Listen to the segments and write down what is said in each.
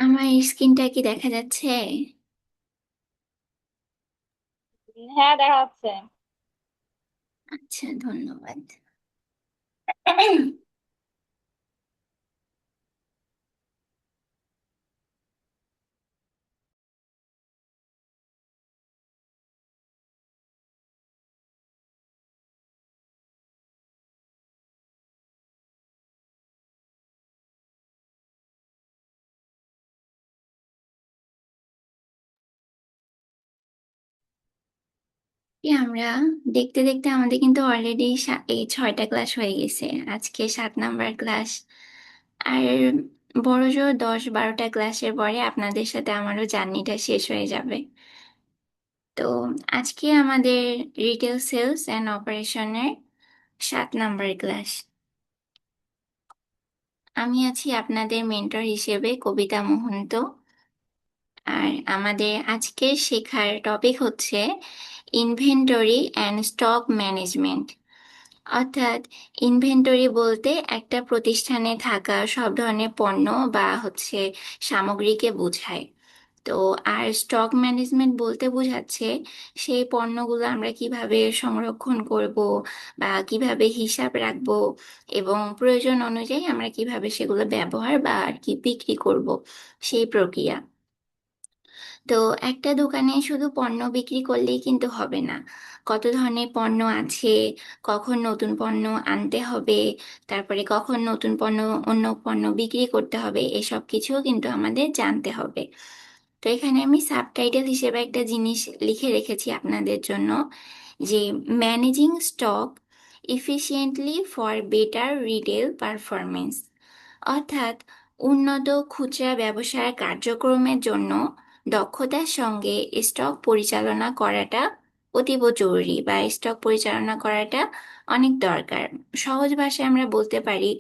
আমার স্ক্রিনটা কি দেখা যাচ্ছে? হ্যাঁ, দেখা যাচ্ছে। আচ্ছা, ধন্যবাদ। আমরা দেখতে দেখতে আমাদের কিন্তু অলরেডি এই 6টা ক্লাস হয়ে গেছে। আজকে 7 নাম্বার ক্লাস। আর বড়জোর 10-12টা ক্লাসের পরে আপনাদের সাথে আমারও জার্নিটা শেষ হয়ে যাবে। তো আজকে আমাদের রিটেল সেলস অ্যান্ড অপারেশনের 7 নাম্বার ক্লাস। আমি আছি আপনাদের মেন্টর হিসেবে কবিতা মোহন্ত। আর আমাদের আজকের শেখার টপিক হচ্ছে ইনভেন্টরি অ্যান্ড স্টক ম্যানেজমেন্ট। অর্থাৎ ইনভেন্টরি বলতে একটা প্রতিষ্ঠানে থাকা সব ধরনের পণ্য বা সামগ্রীকে বোঝায়। তো আর স্টক ম্যানেজমেন্ট বলতে বোঝাচ্ছে সেই পণ্যগুলো আমরা কিভাবে সংরক্ষণ করব বা কিভাবে হিসাব রাখবো, এবং প্রয়োজন অনুযায়ী আমরা কিভাবে সেগুলো ব্যবহার বা আর কি বিক্রি করব, সেই প্রক্রিয়া। তো একটা দোকানে শুধু পণ্য বিক্রি করলেই কিন্তু হবে না। কত ধরনের পণ্য আছে, কখন নতুন পণ্য আনতে হবে, তারপরে কখন নতুন পণ্য অন্য পণ্য বিক্রি করতে হবে, এসব কিছুও কিন্তু আমাদের জানতে হবে। তো এখানে আমি সাবটাইটেল হিসেবে একটা জিনিস লিখে রেখেছি আপনাদের জন্য, যে managing stock efficiently for better retail performance. অর্থাৎ উন্নত খুচরা ব্যবসার কার্যক্রমের জন্য দক্ষতার সঙ্গে স্টক পরিচালনা করাটা অতীব জরুরি, বা স্টক পরিচালনা করাটা অনেক দরকার। সহজ ভাষায় আমরা বলতে পারি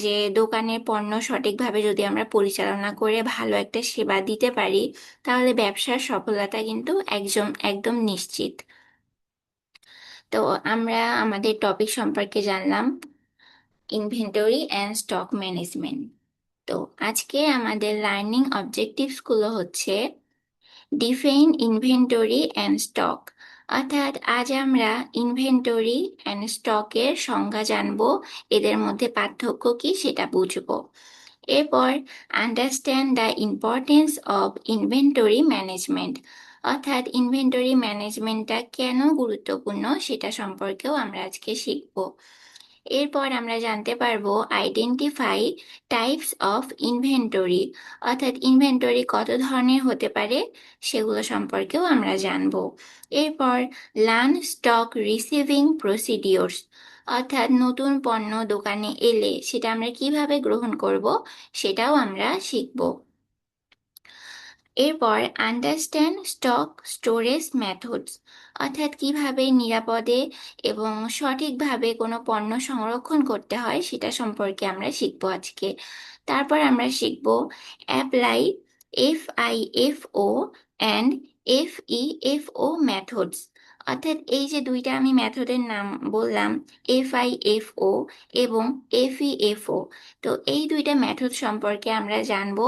যে দোকানের পণ্য সঠিকভাবে যদি আমরা পরিচালনা করে ভালো একটা সেবা দিতে পারি, তাহলে ব্যবসার সফলতা কিন্তু একদম একদম নিশ্চিত। তো আমরা আমাদের টপিক সম্পর্কে জানলাম, ইনভেন্টরি অ্যান্ড স্টক ম্যানেজমেন্ট। তো আজকে আমাদের লার্নিং অবজেক্টিভসগুলো হচ্ছে ডিফাইন ইনভেন্টরি অ্যান্ড স্টক। অর্থাৎ আজ আমরা ইনভেন্টরি অ্যান্ড স্টকের সংজ্ঞা জানবো, এদের মধ্যে পার্থক্য কি সেটা বুঝবো। এরপর understand the importance of inventory management. অর্থাৎ ইনভেন্টরি ম্যানেজমেন্টটা কেন গুরুত্বপূর্ণ সেটা সম্পর্কেও আমরা আজকে শিখবো। এরপর আমরা জানতে পারবো আইডেন্টিফাই টাইপস অফ ইনভেন্টরি। অর্থাৎ ইনভেন্টরি কত ধরনের হতে পারে সেগুলো সম্পর্কেও আমরা জানবো। এরপর লার্ন স্টক রিসিভিং প্রসিডিওরস। অর্থাৎ নতুন পণ্য দোকানে এলে সেটা আমরা কিভাবে গ্রহণ করব সেটাও আমরা শিখবো। এরপর আন্ডারস্ট্যান্ড স্টক স্টোরেজ মেথডস। অর্থাৎ কিভাবে নিরাপদে এবং সঠিকভাবে কোনো পণ্য সংরক্ষণ করতে হয় সেটা সম্পর্কে আমরা শিখবো আজকে। তারপর আমরা শিখবো apply FIFO and FEFO methods. অর্থাৎ এই যে দুইটা আমি মেথডের নাম বললাম, FIFO এবং FEFO, তো এই দুইটা মেথড সম্পর্কে আমরা জানবো,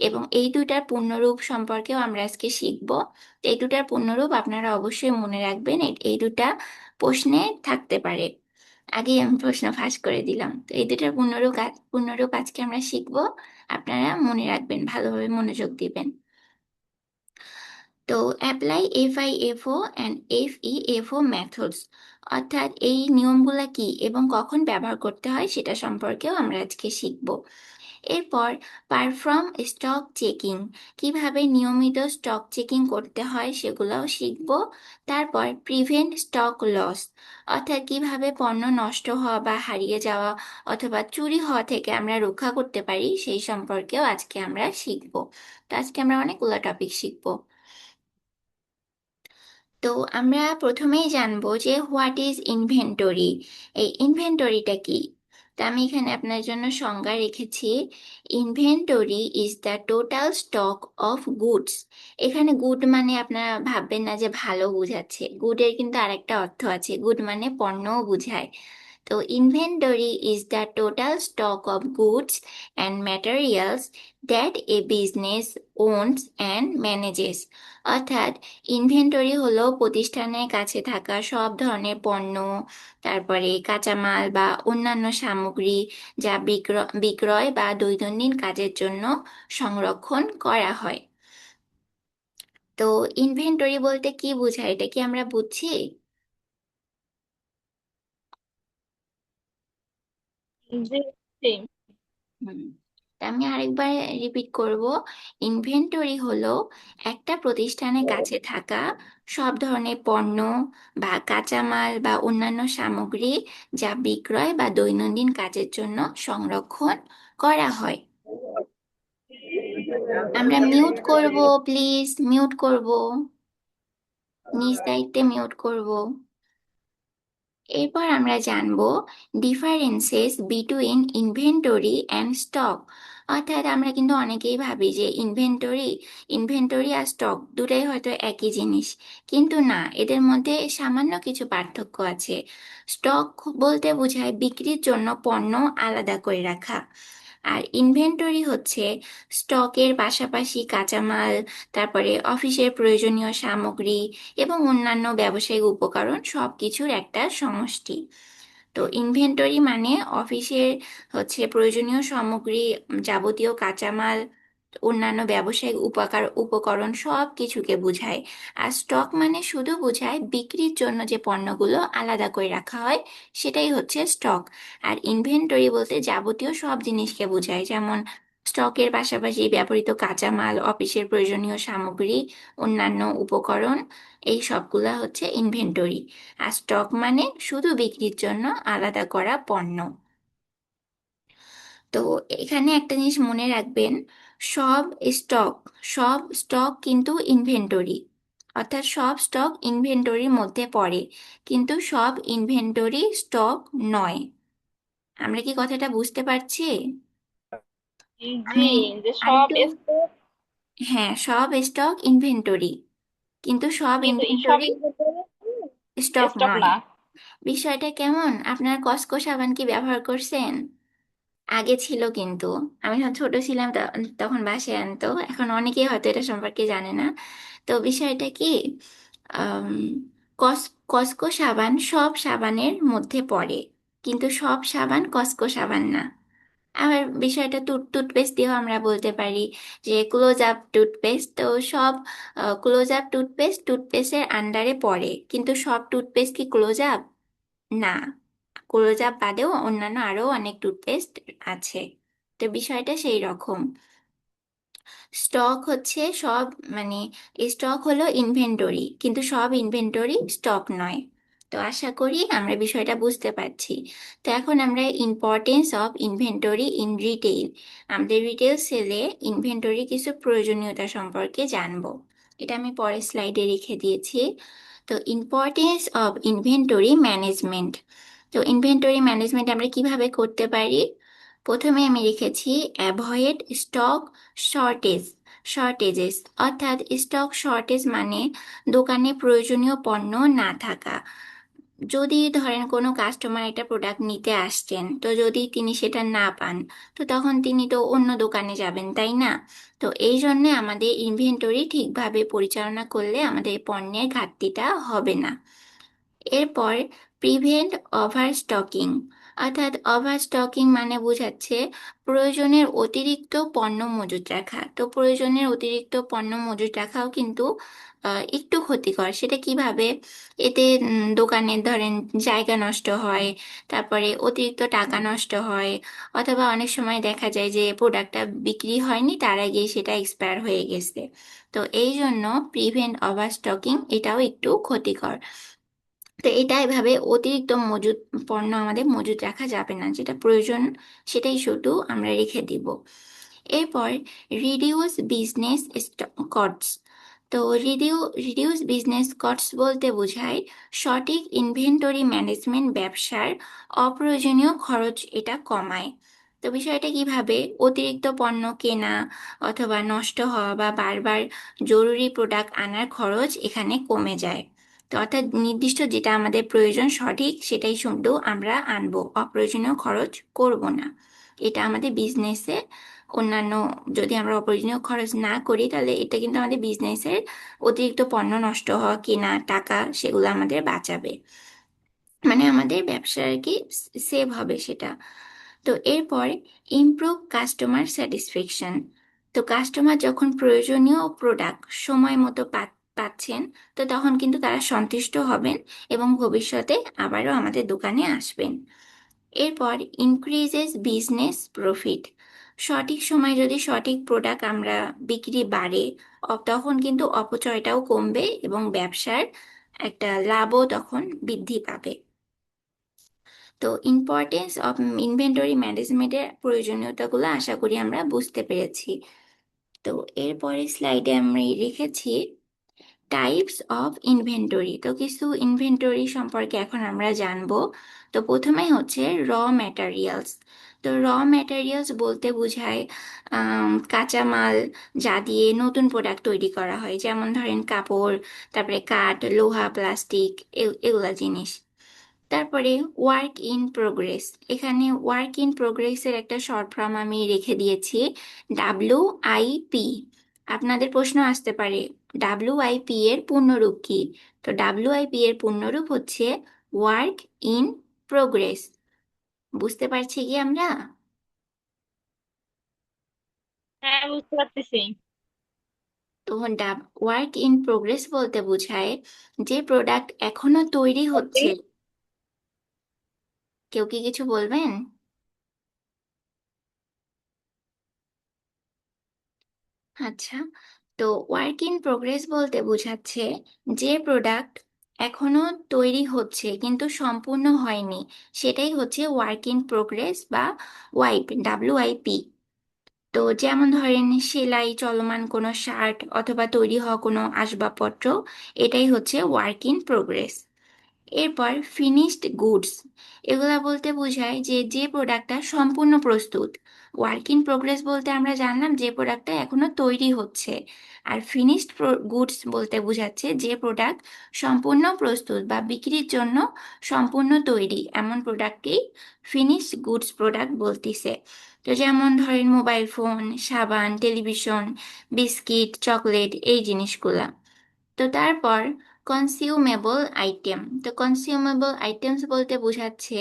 এবং এই দুটার পূর্ণরূপ সম্পর্কেও আমরা আজকে শিখব। এই দুটার পূর্ণরূপ আপনারা অবশ্যই মনে রাখবেন, এই দুটা প্রশ্নে থাকতে পারে। আগে আমি প্রশ্ন ফাঁস করে দিলাম, তো এই দুটার পূর্ণরূপ আজকে আমরা শিখব। আপনারা মনে রাখবেন, ভালোভাবে মনোযোগ দিবেন। তো apply FIFO and FEFO methods. অর্থাৎ এই নিয়মগুলা কি এবং কখন ব্যবহার করতে হয় সেটা সম্পর্কেও আমরা আজকে শিখব। এরপর পারফর্ম স্টক চেকিং, কিভাবে নিয়মিত স্টক চেকিং করতে হয় সেগুলোও শিখব। তারপর প্রিভেন্ট স্টক লস। অর্থাৎ কিভাবে পণ্য নষ্ট হওয়া বা হারিয়ে যাওয়া অথবা চুরি হওয়া থেকে আমরা রক্ষা করতে পারি সেই সম্পর্কেও আজকে আমরা শিখব। তো আজকে আমরা অনেকগুলো টপিক শিখব। তো আমরা প্রথমেই জানবো যে হোয়াট ইজ ইনভেন্টরি। এই ইনভেন্টরিটা কি? তা আমি এখানে আপনার জন্য সংজ্ঞা রেখেছি। Inventory is the total stock of goods. এখানে গুড মানে আপনারা ভাববেন না যে ভালো বোঝাচ্ছে, গুডের কিন্তু আরেকটা অর্থ আছে, গুড মানে পণ্যও বোঝায়। তো তো inventory is the total stock of goods and materials that a business ওনস and manages. অর্থাৎ ইনভেন্টরি হলো প্রতিষ্ঠানের কাছে থাকা সব ধরনের পণ্য, তারপরে কাঁচামাল বা অন্যান্য সামগ্রী যা বিক্রয় বা দৈনন্দিন কাজের জন্য সংরক্ষণ করা হয়। তো ইনভেন্টরি বলতে কি বোঝায়, এটা কি আমরা বুঝছি? জি জি। হুম। তা আমি আরেকবার রিপিট করব। ইনভেন্টরি হলো একটা প্রতিষ্ঠানের কাছে থাকা সব ধরনের পণ্য বা কাঁচামাল বা অন্যান্য সামগ্রী যা বিক্রয় বা দৈনন্দিন কাজের জন্য সংরক্ষণ করা হয়। আমরা মিউট করব, প্লিজ মিউট করব, নিজ দায়িত্বে মিউট করব। এরপর আমরা জানব differences between inventory and stock. অর্থাৎ আমরা কিন্তু অনেকেই ভাবি যে ইনভেন্টরি আর স্টক দুটাই হয়তো একই জিনিস, কিন্তু না, এদের মধ্যে সামান্য কিছু পার্থক্য আছে। স্টক বলতে বোঝায় বিক্রির জন্য পণ্য আলাদা করে রাখা, আর ইনভেন্টরি হচ্ছে স্টকের পাশাপাশি কাঁচামাল, তারপরে অফিসের প্রয়োজনীয় সামগ্রী এবং অন্যান্য ব্যবসায়িক উপকরণ সব কিছুর একটা সমষ্টি। তো ইনভেন্টরি মানে অফিসের প্রয়োজনীয় সামগ্রী, যাবতীয় কাঁচামাল, অন্যান্য ব্যবসায়িক উপকরণ সব কিছুকে বোঝায়। আর স্টক মানে শুধু বোঝায় বিক্রির জন্য যে পণ্যগুলো আলাদা করে রাখা হয়, সেটাই হচ্ছে স্টক। আর ইনভেন্টরি বলতে যাবতীয় সব জিনিসকে বোঝায়, যেমন স্টকের পাশাপাশি ব্যবহৃত কাঁচামাল, অফিসের প্রয়োজনীয় সামগ্রী, অন্যান্য উপকরণ, এই সবগুলা হচ্ছে ইনভেন্টরি। আর স্টক মানে শুধু বিক্রির জন্য আলাদা করা পণ্য। তো এখানে একটা জিনিস মনে রাখবেন, সব স্টক সব স্টক কিন্তু ইনভেন্টরি। অর্থাৎ সব স্টক ইনভেন্টরির মধ্যে পড়ে, কিন্তু সব ইনভেন্টরি স্টক নয়। আমরা কি কথাটা বুঝতে পারছি? জি, আমি যে সব আরেকটু, স্টক, হ্যাঁ, সব স্টক ইনভেন্টরি, কিন্তু সব কিন্তু সব ইনভেন্টরি ইনভেন্টরি স্টক স্টক নয়। না। বিষয়টা কেমন? আপনার কসকো সাবান কি ব্যবহার করছেন? আগে ছিল কিন্তু, আমি যখন ছোট ছিলাম তখন বাসায় আনতো, এখন অনেকেই হয়তো এটা সম্পর্কে জানে না। তো বিষয়টা কি, আম, কসকো সাবান সব সাবানের মধ্যে পড়ে, কিন্তু সব সাবান কসকো সাবান না। আবার বিষয়টা টুথপেস্ট দিয়েও আমরা বলতে পারি যে ক্লোজ আপ টুথপেস্ট, তো সব ক্লোজ আপ টুথপেস্টের আন্ডারে পড়ে, কিন্তু সব টুথপেস্ট কি ক্লোজ আপ? না, ক্লোজ আপ বাদেও অন্যান্য আরো অনেক টুথপেস্ট আছে। তো বিষয়টা সেই রকম। স্টক হচ্ছে সব, মানে স্টক হলো ইনভেন্টরি, কিন্তু সব ইনভেন্টরি স্টক নয়। তো আশা করি আমরা বিষয়টা বুঝতে পারছি। তো এখন আমরা importance of inventory in retail, আমাদের রিটেল সেলে ইনভেন্টরি কিছু প্রয়োজনীয়তা সম্পর্কে জানবো। এটা আমি পরের স্লাইডে রেখে দিয়েছি। তো ইম্পর্টেন্স অফ ইনভেন্টরি ম্যানেজমেন্ট। তো ইনভেন্টরি ম্যানেজমেন্ট আমরা কিভাবে করতে পারি? প্রথমে আমি লিখেছি অ্যাভয়েড স্টক শর্টেজ শর্টেজেস। অর্থাৎ স্টক শর্টেজ মানে দোকানে প্রয়োজনীয় পণ্য না থাকা। যদি ধরেন কোনো কাস্টমার একটা প্রোডাক্ট নিতে আসছেন, তো যদি তিনি সেটা না পান, তো তখন তিনি তো অন্য দোকানে যাবেন, তাই না? তো এই জন্যে আমাদের ইনভেন্টরি ঠিকভাবে পরিচালনা করলে আমাদের পণ্যের ঘাটতিটা হবে না। এরপর প্রিভেন্ট ওভার স্টকিং। অর্থাৎ ওভার স্টকিং মানে বোঝাচ্ছে প্রয়োজনের অতিরিক্ত পণ্য মজুত রাখা। তো প্রয়োজনের অতিরিক্ত পণ্য মজুত রাখাও কিন্তু একটু ক্ষতিকর। সেটা কিভাবে? এতে দোকানের ধরেন জায়গা নষ্ট হয়, তারপরে অতিরিক্ত টাকা নষ্ট হয়, অথবা অনেক সময় দেখা যায় যে প্রোডাক্টটা বিক্রি হয়নি, তার আগেই সেটা এক্সপায়ার হয়ে গেছে। তো এই জন্য প্রিভেন্ট ওভার স্টকিং এটাও একটু ক্ষতিকর। তো এটা এভাবে অতিরিক্ত মজুদ পণ্য আমাদের মজুদ রাখা যাবে না, যেটা প্রয়োজন সেটাই শুধু আমরা রেখে দিব। এরপর রিডিউস বিজনেস কস্টস। তো রিডিউস বিজনেস কস্টস বলতে বোঝায় সঠিক ইনভেন্টরি ম্যানেজমেন্ট ব্যবসার অপ্রয়োজনীয় খরচ এটা কমায়। তো বিষয়টা কিভাবে? অতিরিক্ত পণ্য কেনা অথবা নষ্ট হওয়া বা বারবার জরুরি প্রোডাক্ট আনার খরচ এখানে কমে যায়। তো অর্থাৎ নির্দিষ্ট যেটা আমাদের প্রয়োজন সঠিক সেটাই শুধু আমরা আনবো, অপ্রয়োজনীয় খরচ করব না। এটা আমাদের বিজনেসে অন্যান্য, যদি আমরা অপ্রয়োজনীয় খরচ না করি তাহলে এটা কিন্তু আমাদের বিজনেসের অতিরিক্ত পণ্য নষ্ট হওয়া, কেনা টাকা, সেগুলো আমাদের বাঁচাবে। মানে আমাদের ব্যবসা আর কি সেভ হবে সেটা। তো এরপর ইমপ্রুভ কাস্টমার স্যাটিসফ্যাকশন। তো কাস্টমার যখন প্রয়োজনীয় প্রোডাক্ট সময় মতো পাচ্ছেন, তো তখন কিন্তু তারা সন্তুষ্ট হবেন এবং ভবিষ্যতে আবারও আমাদের দোকানে আসবেন। এরপর ইনক্রিজেস বিজনেস প্রফিট। সঠিক সময় যদি সঠিক প্রোডাক্ট আমরা বিক্রি বাড়ে, তখন কিন্তু অপচয়টাও কমবে এবং ব্যবসার একটা লাভও তখন বৃদ্ধি পাবে। তো ইম্পর্টেন্স অফ ইনভেন্টরি ম্যানেজমেন্টের প্রয়োজনীয়তাগুলো আশা করি আমরা বুঝতে পেরেছি। তো এরপরে স্লাইডে আমি রেখেছি টাইপস অফ ইনভেন্টরি। তো কিছু ইনভেন্টরি সম্পর্কে এখন আমরা জানবো। তো প্রথমেই হচ্ছে র ম্যাটেরিয়ালস। তো র ম্যাটেরিয়ালস বলতে বোঝায় কাঁচামাল যা দিয়ে নতুন প্রোডাক্ট তৈরি করা হয়, যেমন ধরেন কাপড়, তারপরে কাঠ, লোহা, প্লাস্টিক, এগুলা জিনিস। তারপরে ওয়ার্ক ইন প্রোগ্রেস। এখানে ওয়ার্ক ইন প্রোগ্রেসের একটা শর্ট ফর্ম আমি রেখে দিয়েছি, WIP। আপনাদের প্রশ্ন আসতে পারে WIP এর পূর্ণরূপ কি। তো WIP এর পূর্ণরূপ হচ্ছে ওয়ার্ক ইন প্রোগ্রেস। বুঝতে পারছি কি আমরা? হ্যাঁ, বুঝতে পারতেছি। তো ওয়ার্ক ইন প্রোগ্রেস বলতে বোঝায় যে প্রোডাক্ট এখনো তৈরি ওকে। হচ্ছে। কেউ কি কিছু বলবেন? আচ্ছা, তো ওয়ার্ক ইন প্রোগ্রেস বলতে বোঝাচ্ছে যে প্রোডাক্ট এখনো তৈরি হচ্ছে কিন্তু সম্পূর্ণ হয়নি, সেটাই হচ্ছে ওয়ার্ক ইন প্রোগ্রেস বা WIP। তো যেমন ধরেন সেলাই চলমান কোনো শার্ট অথবা তৈরি হওয়া কোনো আসবাবপত্র, এটাই হচ্ছে ওয়ার্ক ইন প্রোগ্রেস। এরপর ফিনিশড গুডস, এগুলা বলতে বোঝায় যে যে প্রোডাক্টটা সম্পূর্ণ প্রস্তুত। ওয়ার্ক ইন প্রোগ্রেস বলতে আমরা জানলাম যে প্রোডাক্টটা এখনো তৈরি হচ্ছে। আর ফিনিশড গুডস বলতে বোঝাচ্ছে যে প্রোডাক্ট সম্পূর্ণ প্রস্তুত বা বিক্রির জন্য সম্পূর্ণ তৈরি, এমন প্রোডাক্টকেই ফিনিশড গুডস প্রোডাক্ট বলতিছে। তো যেমন ধরেন মোবাইল ফোন, সাবান, টেলিভিশন, বিস্কিট, চকলেট, এই জিনিসগুলা। তো তারপর কনজিউমেবল আইটেম। তো কনজিউমেবল আইটেমস বলতে বোঝাচ্ছে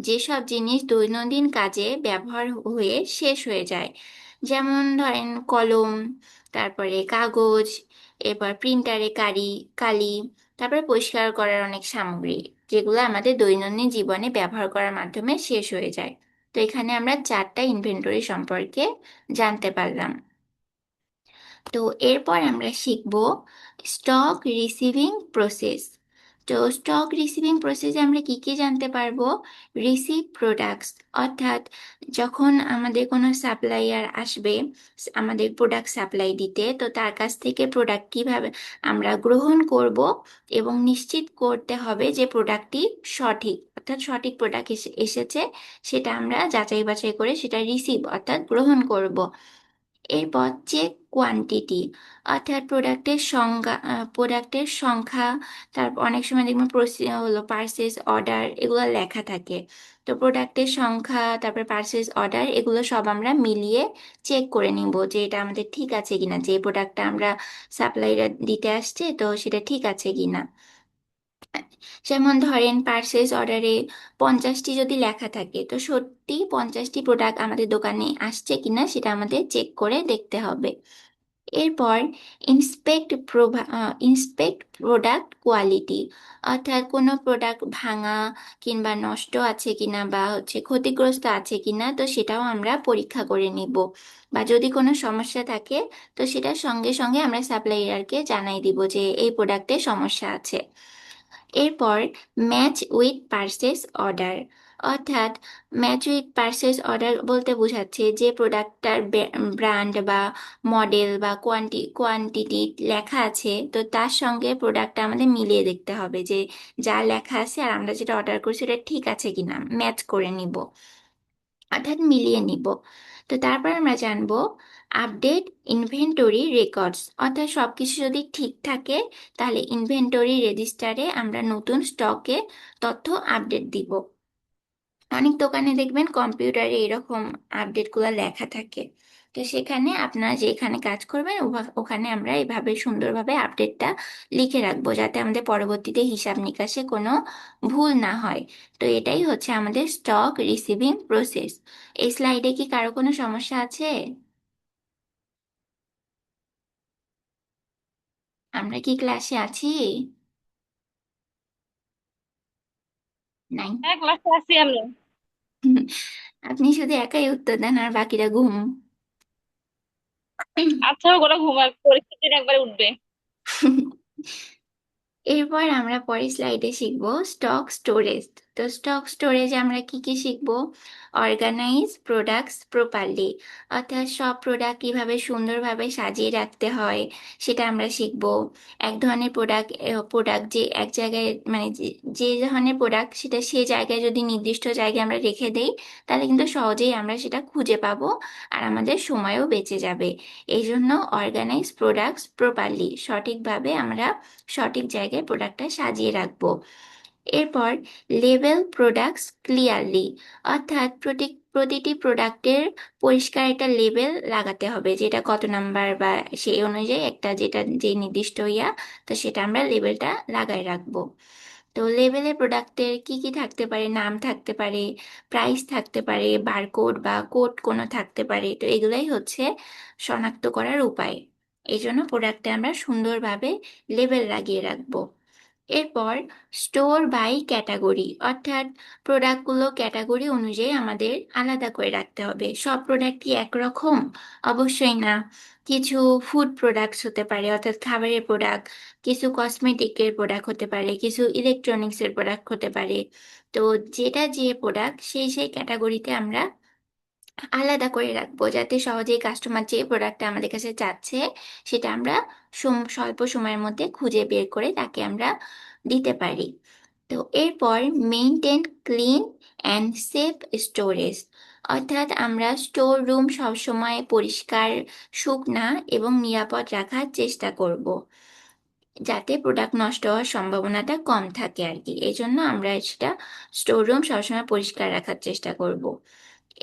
যেসব জিনিস দৈনন্দিন কাজে ব্যবহার হয়ে শেষ হয়ে যায়, যেমন ধরেন কলম, তারপরে কাগজ, এরপর প্রিন্টারে কালি, তারপরে পরিষ্কার করার অনেক সামগ্রী, যেগুলো আমাদের দৈনন্দিন জীবনে ব্যবহার করার মাধ্যমে শেষ হয়ে যায়। তো এখানে আমরা চারটা ইনভেন্টরি সম্পর্কে জানতে পারলাম। তো এরপর আমরা শিখব স্টক রিসিভিং প্রসেস। তো স্টক রিসিভিং প্রসেসে আমরা কি কি জানতে পারবো? রিসিভ প্রোডাক্টস, অর্থাৎ যখন আমাদের কোনো সাপ্লায়ার আসবে আমাদের প্রোডাক্ট সাপ্লাই দিতে, তো তার কাছ থেকে প্রোডাক্ট কিভাবে আমরা গ্রহণ করব এবং নিশ্চিত করতে হবে যে প্রোডাক্টটি সঠিক, অর্থাৎ সঠিক প্রোডাক্ট এসেছে, সেটা আমরা যাচাই বাছাই করে সেটা রিসিভ অর্থাৎ গ্রহণ করব। এরপর চেক কোয়ান্টিটি, অর্থাৎ প্রোডাক্টের সংখ্যা। তারপর অনেক সময় দেখবেন হলো পার্সেস অর্ডার, এগুলো লেখা থাকে। তো প্রোডাক্টের সংখ্যা, তারপর পার্সেস অর্ডার, এগুলো সব আমরা মিলিয়ে চেক করে নিব যে এটা আমাদের ঠিক আছে কিনা, যে প্রোডাক্টটা আমরা সাপ্লাইয়ার দিতে আসছে তো সেটা ঠিক আছে কিনা। যেমন ধরেন পার্সেস অর্ডারে 50টি যদি লেখা থাকে, তো সত্যি 50টি প্রোডাক্ট আমাদের দোকানে আসছে কিনা সেটা আমাদের চেক করে দেখতে হবে। এরপর ইন্সপেক্ট প্রোডাক্ট কোয়ালিটি, অর্থাৎ কোনো প্রোডাক্ট ভাঙা কিংবা নষ্ট আছে কিনা বা হচ্ছে ক্ষতিগ্রস্ত আছে কিনা, তো সেটাও আমরা পরীক্ষা করে নিব। বা যদি কোনো সমস্যা থাকে তো সেটা সঙ্গে সঙ্গে আমরা সাপ্লাইয়ারকে জানাই দিব যে এই প্রোডাক্টে সমস্যা আছে। এরপর ম্যাচ উইথ পারচেস অর্ডার, অর্থাৎ ম্যাচ উইথ পারচেস অর্ডার বলতে বোঝাচ্ছে যে প্রোডাক্টটার ব্র্যান্ড বা মডেল বা কোয়ান্টিটি লেখা আছে, তো তার সঙ্গে প্রোডাক্টটা আমাদের মিলিয়ে দেখতে হবে যে যা লেখা আছে আর আমরা যেটা অর্ডার করছি এটা ঠিক আছে কিনা, ম্যাচ করে নিব। অর্থাৎ মিলিয়ে নিব। তো তারপর আমরা জানবো আপডেট ইনভেন্টরি রেকর্ডস, অর্থাৎ সবকিছু যদি ঠিক থাকে তাহলে ইনভেন্টরি রেজিস্টারে আমরা নতুন স্টকে তথ্য আপডেট দিব। অনেক দোকানে দেখবেন কম্পিউটারে এরকম আপডেটগুলো লেখা থাকে। তো সেখানে আপনারা যেখানে কাজ করবেন ওখানে আমরা এভাবে সুন্দরভাবে আপডেটটা লিখে রাখবো, যাতে আমাদের পরবর্তীতে হিসাব নিকাশে কোনো ভুল না হয়। তো এটাই হচ্ছে আমাদের স্টক রিসিভিং প্রসেস। এই স্লাইডে কি কারো কোনো সমস্যা আছে? আমরা কি ক্লাসে আছি? নাই। হ্যাঁ, ক্লাসে আছি আমি। আপনি শুধু একাই উত্তর দেন আর বাকিরা ঘুম। আচ্ছা, ওরা ঘুমাক, পরীক্ষার দিন একবারে উঠবে। এরপর আমরা পরের স্লাইডে শিখব স্টক স্টোরেজ। তো স্টক স্টোরেজে আমরা কি কি শিখব? অর্গানাইজ প্রোডাক্টস প্রপারলি, অর্থাৎ সব প্রোডাক্ট কিভাবে সুন্দরভাবে সাজিয়ে রাখতে হয় সেটা আমরা শিখব। এক ধরনের প্রোডাক্ট যে এক জায়গায়, মানে যে ধরনের প্রোডাক্ট সেটা সে জায়গায় যদি নির্দিষ্ট জায়গায় আমরা রেখে দেই তাহলে কিন্তু সহজেই আমরা সেটা খুঁজে পাবো আর আমাদের সময়ও বেঁচে যাবে। এই জন্য অর্গানাইজ প্রোডাক্টস প্রপারলি, সঠিকভাবে আমরা সঠিক জায়গায় প্রোডাক্টটা সাজিয়ে রাখবো। এরপর লেবেল প্রোডাক্টস ক্লিয়ারলি, অর্থাৎ প্রতিটি প্রোডাক্টের পরিষ্কার একটা লেবেল লাগাতে হবে, যেটা কত নাম্বার বা সেই অনুযায়ী একটা যেটা যে নির্দিষ্ট তো সেটা আমরা লেবেলটা লাগাই রাখবো। তো লেবেলে প্রোডাক্টের কি কি থাকতে পারে? নাম থাকতে পারে, প্রাইস থাকতে পারে, বারকোড বা কোড কোনো থাকতে পারে। তো এগুলাই হচ্ছে শনাক্ত করার উপায়। এই জন্য প্রোডাক্টে আমরা সুন্দরভাবে লেবেল লাগিয়ে রাখবো। এরপর স্টোর বাই ক্যাটাগরি, অর্থাৎ প্রোডাক্টগুলো ক্যাটাগরি অনুযায়ী আমাদের আলাদা করে রাখতে হবে। সব প্রোডাক্ট কি একরকম? অবশ্যই না। কিছু ফুড প্রোডাক্টস হতে পারে, অর্থাৎ খাবারের প্রোডাক্ট, কিছু কসমেটিকের প্রোডাক্ট হতে পারে, কিছু ইলেকট্রনিক্সের প্রোডাক্ট হতে পারে। তো যেটা যে প্রোডাক্ট সেই সেই ক্যাটাগরিতে আমরা আলাদা করে রাখবো, যাতে সহজেই কাস্টমার যে প্রোডাক্টটা আমাদের কাছে চাচ্ছে সেটা আমরা স্বল্প সময়ের মধ্যে খুঁজে বের করে তাকে আমরা দিতে পারি। তো এরপর maintain clean and safe storage, অর্থাৎ আমরা স্টোর রুম সবসময় পরিষ্কার, শুকনা এবং নিরাপদ রাখার চেষ্টা করব, যাতে প্রোডাক্ট নষ্ট হওয়ার সম্ভাবনাটা কম থাকে আর কি। এই জন্য আমরা সেটা স্টোর রুম সবসময় পরিষ্কার রাখার চেষ্টা করব।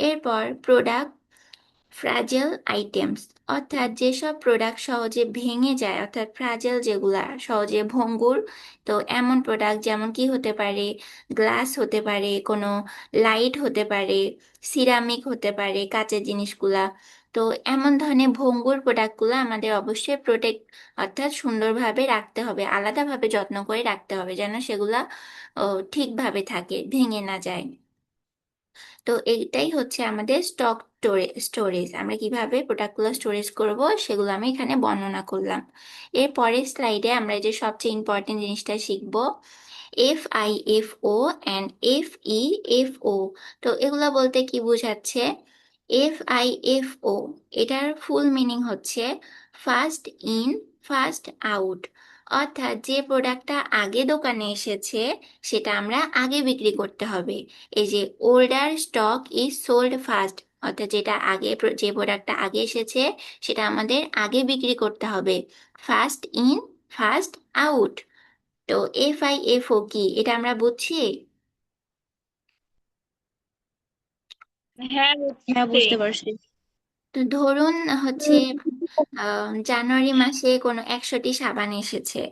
এরপর প্রোডাক্ট ফ্রাজেল আইটেমস, অর্থাৎ যেসব প্রোডাক্ট সহজে ভেঙে যায়, অর্থাৎ ফ্রাজেল যেগুলা সহজে ভঙ্গুর, তো এমন প্রোডাক্ট যেমন কি হতে পারে? গ্লাস হতে পারে, কোনো লাইট হতে পারে, সিরামিক হতে পারে, কাঁচের জিনিসগুলা। তো এমন ধরনের ভঙ্গুর প্রোডাক্টগুলো আমাদের অবশ্যই অর্থাৎ সুন্দরভাবে রাখতে হবে, আলাদাভাবে যত্ন করে রাখতে হবে যেন সেগুলা ঠিকভাবে থাকে, ভেঙে না যায়। তো এইটাই হচ্ছে আমাদের স্টক স্টোরেজ। আমরা কিভাবে প্রোডাক্টগুলো স্টোরেজ করব সেগুলো আমি এখানে বর্ণনা করলাম। এর পরের স্লাইডে আমরা এই যে সবচেয়ে ইম্পর্টেন্ট জিনিসটা শিখব, FIFO অ্যান্ড FEFO। তো এগুলো বলতে কি বোঝাচ্ছে? FIFO, এটার ফুল মিনিং হচ্ছে ফার্স্ট ইন ফার্স্ট আউট, অর্থাৎ যে প্রোডাক্টটা আগে দোকানে এসেছে সেটা আমরা আগে বিক্রি করতে হবে। এই যে older stock is sold first, অর্থাৎ যেটা আগে যে প্রোডাক্টটা আগে এসেছে সেটা আমাদের আগে বিক্রি করতে হবে। First in first out. তো FIFO কি এটা আমরা বুঝছি? হ্যাঁ, হ্যাঁ, বুঝছি। বুঝতে পারছি। তো ধরুন হচ্ছে জানুয়ারি মাসে কোনো 100টি সাবান এসেছে,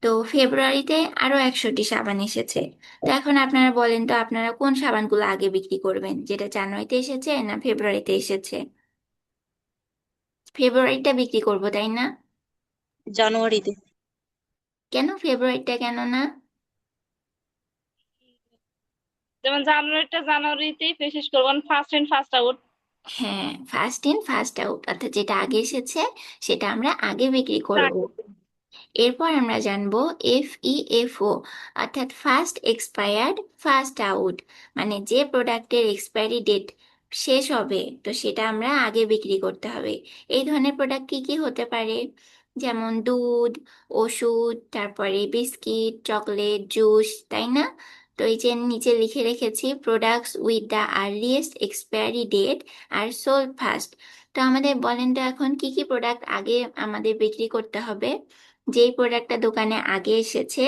তো ফেব্রুয়ারিতে আরো 100টি সাবান এসেছে। তো এখন আপনারা বলেন তো আপনারা কোন সাবানগুলো আগে বিক্রি করবেন, যেটা জানুয়ারিতে এসেছে না ফেব্রুয়ারিতে এসেছে? ফেব্রুয়ারিটা বিক্রি করব, তাই না? জানুয়ারিতে। কেন ফেব্রুয়ারিটা কেন না? যেমন জানুয়ারিটা জানুয়ারিতেই শেষ করবো, ফার্স্ট ইন ফার্স্ট আউট। হ্যাঁ, ফার্স্ট ইন ফার্স্ট আউট, অর্থাৎ যেটা আগে এসেছে সেটা আমরা আগে বিক্রি করব। এরপর আমরা জানবো FEFO, অর্থাৎ ফার্স্ট এক্সপায়ার্ড ফার্স্ট আউট, মানে যে প্রোডাক্টের এক্সপায়ারি ডেট শেষ হবে তো সেটা আমরা আগে বিক্রি করতে হবে। এই ধরনের প্রোডাক্ট কি কি হতে পারে? যেমন দুধ, ওষুধ, তারপরে বিস্কিট, চকলেট, জুস, তাই না? তো এই যে নিচে লিখে রেখেছি, products with the earliest expiry date are sold first. তো আমাদের বলেন তো এখন কি কি প্রোডাক্ট আগে আমাদের বিক্রি করতে হবে। যেই প্রোডাক্টটা দোকানে আগে এসেছে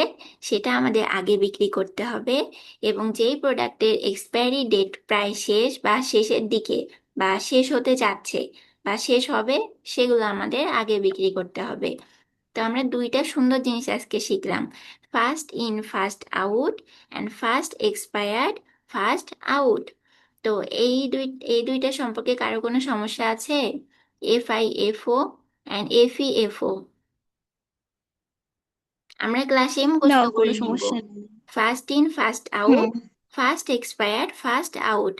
সেটা আমাদের আগে বিক্রি করতে হবে, এবং যেই প্রোডাক্টের এক্সপায়ারি ডেট প্রায় শেষ বা শেষের দিকে বা শেষ হতে যাচ্ছে বা শেষ হবে, সেগুলো আমাদের আগে বিক্রি করতে হবে। তো আমরা দুইটা সুন্দর জিনিস আজকে শিখলাম, first in first out and first expired first out. তো এই দুইটা সম্পর্কে কারো কোনো সমস্যা আছে? FIFO অ্যান্ড FEFO আমরা ক্লাসে না, মুখস্থ করে কোনো নিব। সমস্যা নেই। First in first out, hmm. First expired first out.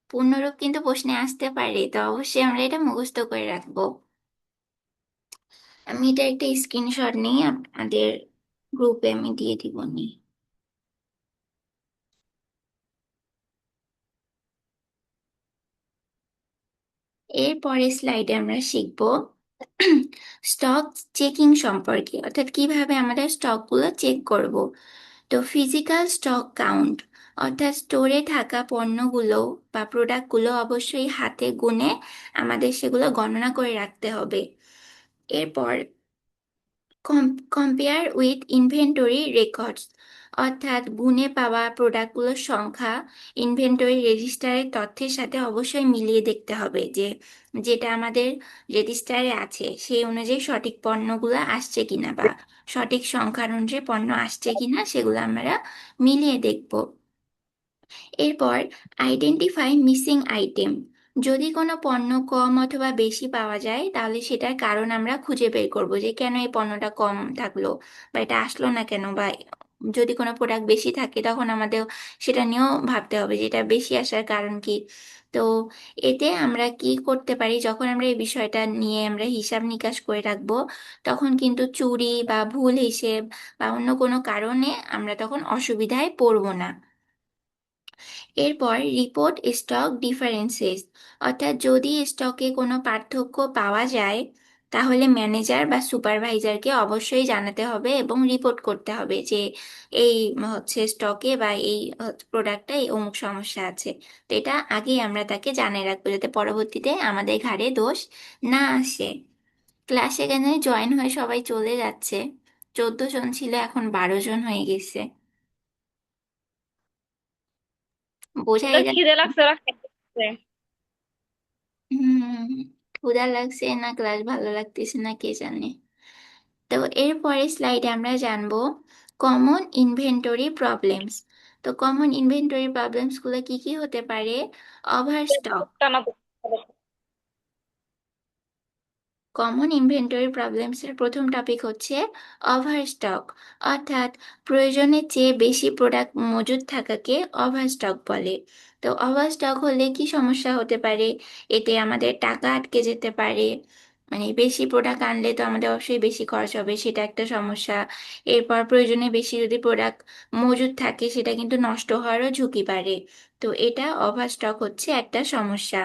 পূর্ণরূপ কিন্তু প্রশ্নে আসতে পারে, তো অবশ্যই আমরা এটা মুখস্থ করে রাখবো। আমি এটা একটা স্ক্রিনশট নিয়ে আপনাদের গ্রুপে আমি দিয়ে দিব নি। এর পরের স্লাইডে আমরা শিখব স্টক চেকিং সম্পর্কে, অর্থাৎ কিভাবে আমাদের স্টকগুলো চেক করব। তো ফিজিক্যাল স্টক কাউন্ট, অর্থাৎ স্টোরে থাকা পণ্যগুলো বা প্রোডাক্টগুলো অবশ্যই হাতে গুনে আমাদের সেগুলো গণনা করে রাখতে হবে। এরপর কম্পেয়ার উইথ ইনভেন্টরি রেকর্ডস, অর্থাৎ গুনে পাওয়া প্রোডাক্টগুলোর সংখ্যা ইনভেন্টরি রেজিস্টারের তথ্যের সাথে অবশ্যই মিলিয়ে দেখতে হবে যে যেটা আমাদের রেজিস্টারে আছে সেই অনুযায়ী সঠিক পণ্যগুলো আসছে কিনা বা সঠিক সংখ্যার অনুযায়ী পণ্য আসছে কিনা সেগুলো আমরা মিলিয়ে দেখব। এরপর আইডেন্টিফাই মিসিং আইটেম, যদি কোনো পণ্য কম অথবা বেশি পাওয়া যায় তাহলে সেটার কারণ আমরা খুঁজে বের করব যে কেন এই পণ্যটা কম থাকলো বা এটা আসলো না কেন, বা যদি কোনো প্রোডাক্ট বেশি থাকে তখন আমাদের সেটা নিয়েও ভাবতে হবে যে এটা বেশি আসার কারণ কি। তো এতে আমরা কি করতে পারি, যখন আমরা এই বিষয়টা নিয়ে আমরা হিসাব নিকাশ করে রাখবো তখন কিন্তু চুরি বা ভুল হিসেব বা অন্য কোনো কারণে আমরা তখন অসুবিধায় পড়বো না। এরপর রিপোর্ট স্টক ডিফারেন্সেস, অর্থাৎ যদি স্টকে কোনো পার্থক্য পাওয়া যায় তাহলে ম্যানেজার বা সুপারভাইজারকে অবশ্যই জানাতে হবে এবং রিপোর্ট করতে হবে যে এই স্টকে বা এই প্রোডাক্টটা এই অমুক সমস্যা আছে। তো এটা আগেই আমরা তাকে জানিয়ে রাখবো যাতে পরবর্তীতে আমাদের ঘাড়ে দোষ না আসে। ক্লাসে কেন জয়েন হয়ে সবাই চলে যাচ্ছে, 14 জন ছিল এখন 12 জন হয়ে গেছে। বোঝাই ওদের খিদে লাগছে, ওরা খাইতেছে। হুম, ক্ষুধা লাগছে না ক্লাস ভালো লাগতেছে না কে জানে। তো এর পরের স্লাইডে আমরা জানবো কমন ইনভেন্টরি প্রবলেমস। তো কমন ইনভেন্টরি প্রবলেমস গুলো কি কি হতে পারে? ওভার স্টক, টানা কমন ইনভেন্টরি প্রবলেমসের প্রথম টপিক হচ্ছে ওভারস্টক, অর্থাৎ প্রয়োজনের চেয়ে বেশি প্রোডাক্ট মজুদ থাকাকে ওভারস্টক বলে। তো ওভারস্টক হলে কি সমস্যা হতে পারে? এতে আমাদের টাকা আটকে যেতে পারে, মানে বেশি প্রোডাক্ট আনলে তো আমাদের অবশ্যই বেশি খরচ হবে, সেটা একটা সমস্যা। এরপর প্রয়োজনে বেশি যদি প্রোডাক্ট মজুদ থাকে সেটা কিন্তু নষ্ট হওয়ারও ঝুঁকি বাড়ে। তো এটা ওভারস্টক হচ্ছে একটা সমস্যা।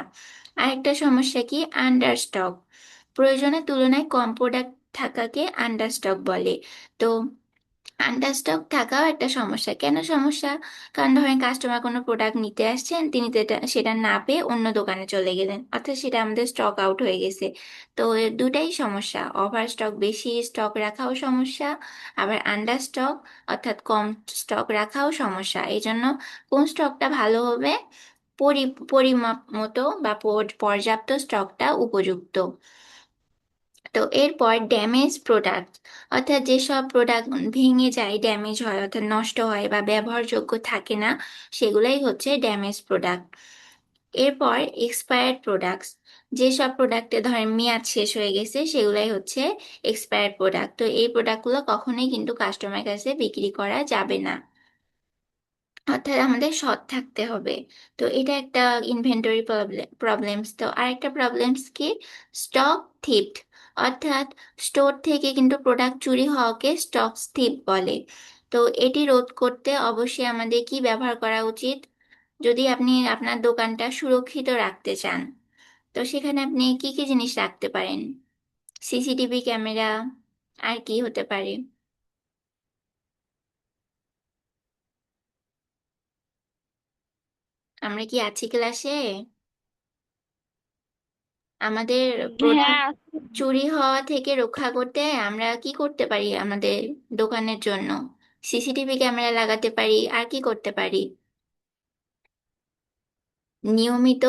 আর একটা সমস্যা কি, আন্ডারস্টক, প্রয়োজনের তুলনায় কম প্রোডাক্ট থাকাকে আন্ডারস্টক বলে। তো আন্ডারস্টক থাকাও একটা সমস্যা। কেন সমস্যা? কারণ ধরেন কাস্টমার কোনো প্রোডাক্ট নিতে আসছেন, তিনি তো সেটা না পেয়ে অন্য দোকানে চলে গেলেন, অর্থাৎ সেটা আমাদের স্টক আউট হয়ে গেছে। তো এর দুটাই সমস্যা, ওভার স্টক বেশি স্টক রাখাও সমস্যা, আবার আন্ডার স্টক অর্থাৎ কম স্টক রাখাও সমস্যা। এই জন্য কোন স্টকটা ভালো হবে? পরিমাপ মতো বা পর্যাপ্ত স্টকটা উপযুক্ত। তো এরপর ড্যামেজ প্রোডাক্ট, অর্থাৎ যেসব প্রোডাক্ট ভেঙে যায়, ড্যামেজ হয় অর্থাৎ নষ্ট হয় বা ব্যবহারযোগ্য থাকে না, সেগুলাই হচ্ছে ড্যামেজ প্রোডাক্ট। এরপর এক্সপায়ার্ড প্রোডাক্টস, যেসব প্রোডাক্টে ধরেন মেয়াদ শেষ হয়ে গেছে সেগুলাই হচ্ছে এক্সপায়ার্ড প্রোডাক্ট। তো এই প্রোডাক্টগুলো কখনোই কিন্তু কাস্টমার কাছে বিক্রি করা যাবে না, অর্থাৎ আমাদের সৎ থাকতে হবে। তো এটা একটা ইনভেন্টরি প্রবলেমস। তো আরেকটা প্রবলেমস কি, স্টক থিফট, অর্থাৎ স্টোর থেকে কিন্তু প্রোডাক্ট চুরি হওয়াকে স্টক থিফ বলে। তো এটি রোধ করতে অবশ্যই আমাদের কি ব্যবহার করা উচিত? যদি আপনি আপনার দোকানটা সুরক্ষিত রাখতে চান তো সেখানে আপনি কি কি জিনিস রাখতে পারেন? CCTV ক্যামেরা, আর কি হতে পারে? আমরা কি আছি ক্লাসে? আমাদের প্রোডাক্ট হ্যাঁ আছে। চুরি হওয়া থেকে রক্ষা করতে আমরা কি করতে পারি? আমাদের দোকানের জন্য সিসিটিভি ক্যামেরা লাগাতে পারি, আর কি করতে পারি? নিয়মিত,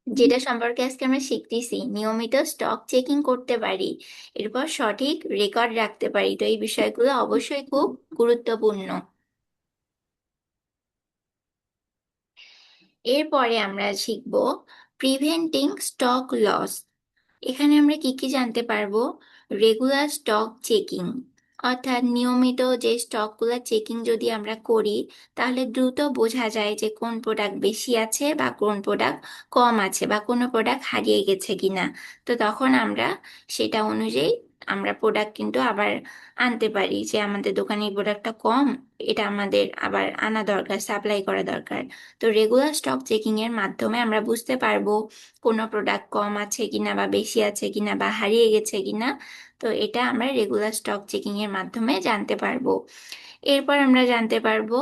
যেটা সম্পর্কে আজকে আমরা শিখতেছি, নিয়মিত স্টক চেকিং করতে পারি, এরপর সঠিক রেকর্ড রাখতে পারি। তো এই বিষয়গুলো অবশ্যই খুব গুরুত্বপূর্ণ। এরপরে আমরা শিখব প্রিভেন্টিং স্টক লস। এখানে আমরা কি কি জানতে পারবো? রেগুলার স্টক চেকিং, অর্থাৎ নিয়মিত যে স্টকগুলো চেকিং যদি আমরা করি, তাহলে দ্রুত বোঝা যায় যে কোন প্রোডাক্ট বেশি আছে বা কোন প্রোডাক্ট কম আছে, বা কোনো প্রোডাক্ট হারিয়ে গেছে কিনা। তো তখন আমরা সেটা অনুযায়ী আমরা প্রোডাক্ট কিন্তু আবার আনতে পারি, যে আমাদের দোকানে এই প্রোডাক্টটা কম, এটা আমাদের আবার আনা দরকার, সাপ্লাই করা দরকার। তো রেগুলার স্টক চেকিং এর মাধ্যমে আমরা বুঝতে পারবো কোনো প্রোডাক্ট কম আছে কিনা বা বেশি আছে কিনা বা হারিয়ে গেছে কিনা। তো এটা আমরা রেগুলার স্টক চেকিং এর মাধ্যমে জানতে পারবো। এরপর আমরা জানতে পারবো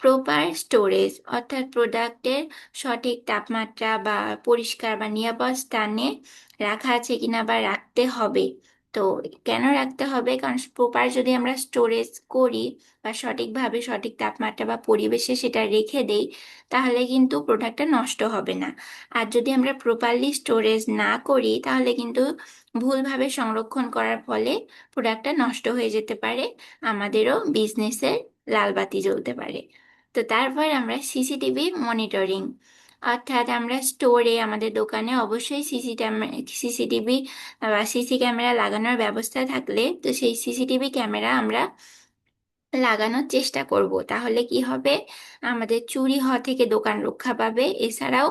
প্রপার স্টোরেজ, অর্থাৎ প্রোডাক্টের সঠিক তাপমাত্রা বা পরিষ্কার বা নিরাপদ স্থানে রাখা আছে কিনা বা রাখতে হবে। তো কেন রাখতে হবে? কারণ প্রপার যদি আমরা স্টোরেজ করি বা সঠিকভাবে সঠিক তাপমাত্রা বা পরিবেশে সেটা রেখে দেই, তাহলে কিন্তু প্রোডাক্টটা নষ্ট হবে না। আর যদি আমরা প্রপারলি স্টোরেজ না করি, তাহলে কিন্তু ভুলভাবে সংরক্ষণ করার ফলে প্রোডাক্টটা নষ্ট হয়ে যেতে পারে, আমাদেরও বিজনেসের লাল বাতি জ্বলতে পারে। তো তারপর আমরা সিসিটিভি মনিটরিং, অর্থাৎ আমরা স্টোরে, আমাদের দোকানে অবশ্যই সিসিটিভি বা সিসি ক্যামেরা লাগানোর ব্যবস্থা থাকলে, তো সেই সিসিটিভি ক্যামেরা আমরা লাগানোর চেষ্টা করব। তাহলে কি হবে? আমাদের চুরি হওয়া থেকে দোকান রক্ষা পাবে, এছাড়াও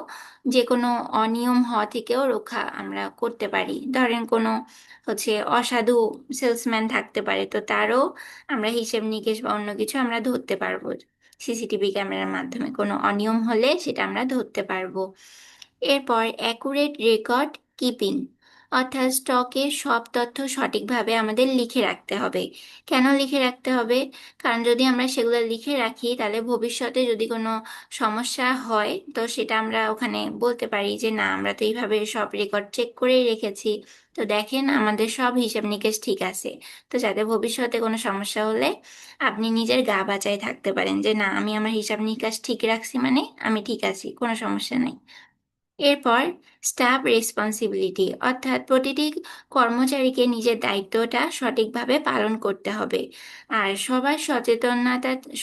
যে কোনো অনিয়ম হওয়া থেকেও রক্ষা আমরা করতে পারি। ধরেন কোনো অসাধু সেলসম্যান থাকতে পারে, তো তারও আমরা হিসেব নিকেশ বা অন্য কিছু আমরা ধরতে পারবো। সিসিটিভি ক্যামেরার মাধ্যমে কোনো অনিয়ম হলে সেটা আমরা ধরতে পারবো। এরপর অ্যাকুরেট রেকর্ড কিপিং, অর্থাৎ স্টকের সব তথ্য সঠিকভাবে আমাদের লিখে রাখতে হবে। কেন লিখে রাখতে হবে? কারণ যদি আমরা সেগুলো লিখে রাখি, তাহলে ভবিষ্যতে যদি কোনো সমস্যা হয়, তো সেটা আমরা ওখানে বলতে পারি যে না, আমরা তো এইভাবে সব রেকর্ড চেক করেই রেখেছি, তো দেখেন আমাদের সব হিসাব নিকেশ ঠিক আছে। তো যাতে ভবিষ্যতে কোনো সমস্যা হলে আপনি নিজের গা বাঁচায় থাকতে পারেন, যে না, আমি আমার হিসাব নিকাশ ঠিক রাখছি, মানে আমি ঠিক আছি, কোনো সমস্যা নেই। এরপর স্টাফ রেসপন্সিবিলিটি, অর্থাৎ প্রতিটি কর্মচারীকে নিজের দায়িত্বটা সঠিকভাবে পালন করতে হবে। আর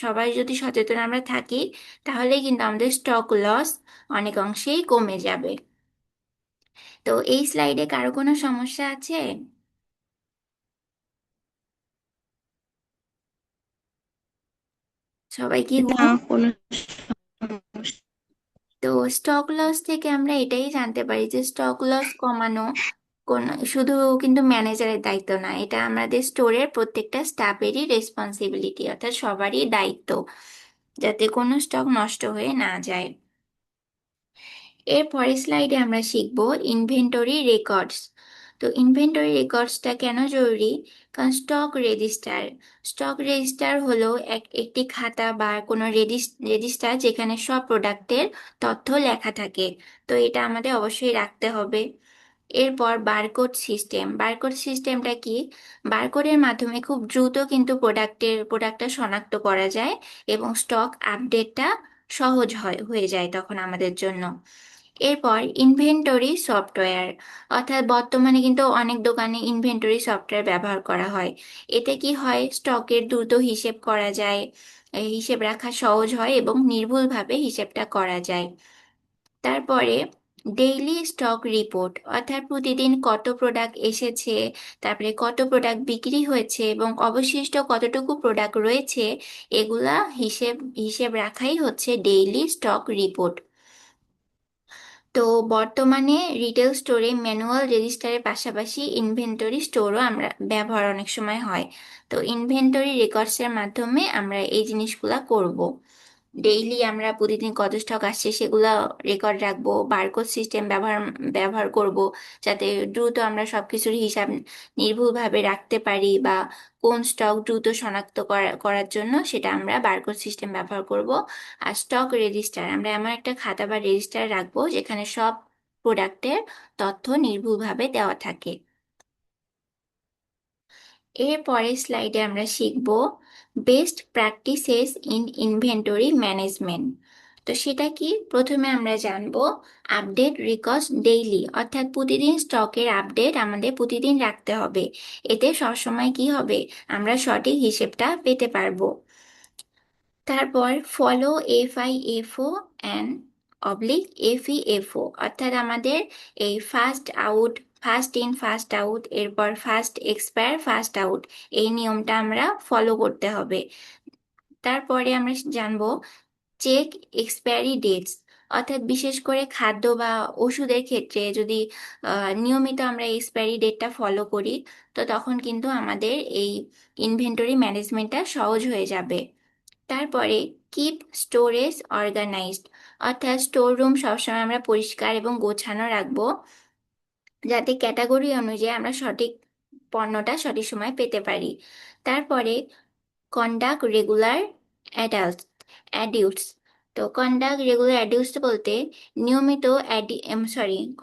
সবাই যদি সচেতন আমরা থাকি, তাহলে কিন্তু আমাদের স্টক লস অনেক অংশেই কমে যাবে। তো এই স্লাইডে কারো কোনো সমস্যা আছে? সবাই কি না, কোনো সমস্যা। তো স্টক লস থেকে আমরা এটাই জানতে পারি যে স্টক লস কমানো কোন শুধু কিন্তু ম্যানেজারের দায়িত্ব না, এটা আমাদের স্টোরের প্রত্যেকটা স্টাফেরই রেসপন্সিবিলিটি, অর্থাৎ সবারই দায়িত্ব, যাতে কোনো স্টক নষ্ট হয়ে না যায়। এর পরের স্লাইডে আমরা শিখব ইনভেন্টরি রেকর্ডস। তো ইনভেন্টরি রেকর্ডসটা কেন জরুরি? কারণ স্টক রেজিস্টার হলো একটি খাতা বা কোনো রেজিস্টার, যেখানে সব প্রোডাক্টের তথ্য লেখা থাকে। তো এটা আমাদের অবশ্যই রাখতে হবে। এরপর বারকোড সিস্টেমটা কি? বারকোডের মাধ্যমে খুব দ্রুত কিন্তু প্রোডাক্টটা শনাক্ত করা যায়, এবং স্টক আপডেটটা সহজ হয়ে যায় তখন আমাদের জন্য। এরপর ইনভেন্টরি সফটওয়্যার, অর্থাৎ বর্তমানে কিন্তু অনেক দোকানে ইনভেন্টরি সফটওয়্যার ব্যবহার করা হয়। এতে কি হয়? স্টকের দ্রুত হিসেব করা যায়, হিসেব রাখা সহজ হয় এবং নির্ভুলভাবে হিসেবটা করা যায়। তারপরে ডেইলি স্টক রিপোর্ট, অর্থাৎ প্রতিদিন কত প্রোডাক্ট এসেছে, তারপরে কত প্রোডাক্ট বিক্রি হয়েছে এবং অবশিষ্ট কতটুকু প্রোডাক্ট রয়েছে, এগুলা হিসেব হিসেব রাখাই হচ্ছে ডেইলি স্টক রিপোর্ট। তো বর্তমানে রিটেল স্টোরে ম্যানুয়াল রেজিস্টারের পাশাপাশি ইনভেন্টরি স্টোরও আমরা ব্যবহার অনেক সময় হয়। তো ইনভেন্টরি রেকর্ডসের মাধ্যমে আমরা এই জিনিসগুলা করব। ডেইলি আমরা প্রতিদিন কত স্টক আসছে সেগুলো রেকর্ড রাখবো, বারকোড সিস্টেম ব্যবহার ব্যবহার করব, যাতে দ্রুত আমরা সবকিছুর হিসাব নির্ভুলভাবে রাখতে পারি, বা কোন স্টক দ্রুত শনাক্ত করার জন্য সেটা আমরা বারকোড সিস্টেম ব্যবহার করব। আর স্টক রেজিস্টার, আমরা এমন একটা খাতা বা রেজিস্টার রাখবো যেখানে সব প্রোডাক্টের তথ্য নির্ভুলভাবে দেওয়া থাকে। এর পরের স্লাইডে আমরা শিখব best practices in inventory management. তো সেটা কি, প্রথমে আমরা জানবো আপডেট রেকর্ডস ডেইলি, অর্থাৎ প্রতিদিন স্টকের আপডেট আমাদের প্রতিদিন রাখতে হবে। এতে সবসময় কি হবে, আমরা সঠিক হিসেবটা পেতে পারবো। তারপর ফলো FIFO অ্যান্ড FEFO, অর্থাৎ আমাদের এই first out, first in first out, এরপর ফার্স্ট এক্সপায়ার ফার্স্ট আউট, এই নিয়মটা আমরা ফলো করতে হবে। তারপরে আমরা জানবো চেক এক্সপায়ারি ডেটস, অর্থাৎ বিশেষ করে খাদ্য বা ওষুধের ক্ষেত্রে যদি নিয়মিত আমরা এক্সপায়ারি ডেটটা ফলো করি, তো তখন কিন্তু আমাদের এই ইনভেন্টরি ম্যানেজমেন্টটা সহজ হয়ে যাবে। তারপরে কিপ স্টোরেজ অর্গানাইজড, অর্থাৎ স্টোর রুম সবসময় আমরা পরিষ্কার এবং গোছানো রাখবো, যাতে ক্যাটাগরি অনুযায়ী আমরা সঠিক পণ্যটা সঠিক সময় পেতে পারি। তারপরে কন্ডাক্ট রেগুলার অ্যাডাল্ট অ্যাডিউটস, তো কন্ডাক্ট রেগুলার অ্যাডিউটস বলতে নিয়মিত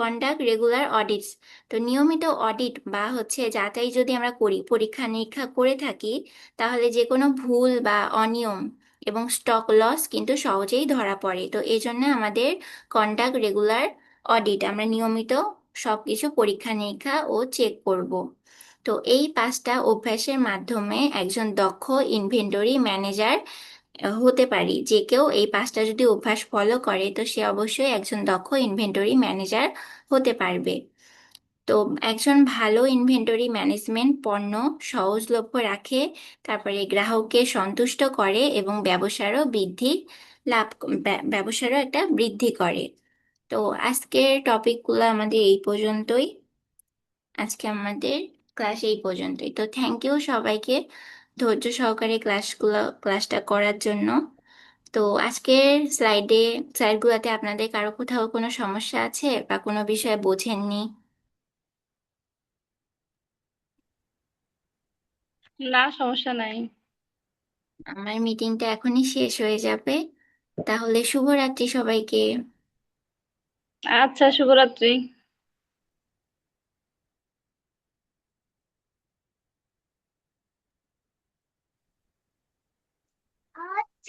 কন্ডাক্ট রেগুলার অডিটস, তো নিয়মিত অডিট বা হচ্ছে যাচাই যদি আমরা করি, পরীক্ষা নিরীক্ষা করে থাকি, তাহলে যে কোনো ভুল বা অনিয়ম এবং স্টক লস কিন্তু সহজেই ধরা পড়ে। তো এই জন্য আমাদের কন্ডাক্ট রেগুলার অডিট, আমরা নিয়মিত সবকিছু পরীক্ষা নিরীক্ষা ও চেক করব। তো এই 5টা অভ্যাসের মাধ্যমে একজন দক্ষ ইনভেন্টরি ম্যানেজার হতে পারি। যে কেউ এই 5টা যদি অভ্যাস ফলো করে, তো সে অবশ্যই একজন দক্ষ ইনভেন্টরি ম্যানেজার হতে পারবে। তো একজন ভালো ইনভেন্টরি ম্যানেজমেন্ট পণ্য সহজলভ্য রাখে, তারপরে গ্রাহককে সন্তুষ্ট করে এবং ব্যবসারও একটা বৃদ্ধি করে। তো আজকের টপিকগুলো আমাদের এই পর্যন্তই। আজকে আমাদের ক্লাস এই পর্যন্তই। তো থ্যাংক ইউ সবাইকে ধৈর্য সহকারে ক্লাসটা করার জন্য। তো আজকের স্লাইডগুলোতে আপনাদের কারো কোথাও কোনো সমস্যা আছে বা কোনো বিষয়ে বোঝেননি? না, সমস্যা নাই। আমার মিটিংটা এখনই শেষ হয়ে যাবে, তাহলে শুভরাত্রি সবাইকে। আচ্ছা, শুভরাত্রি।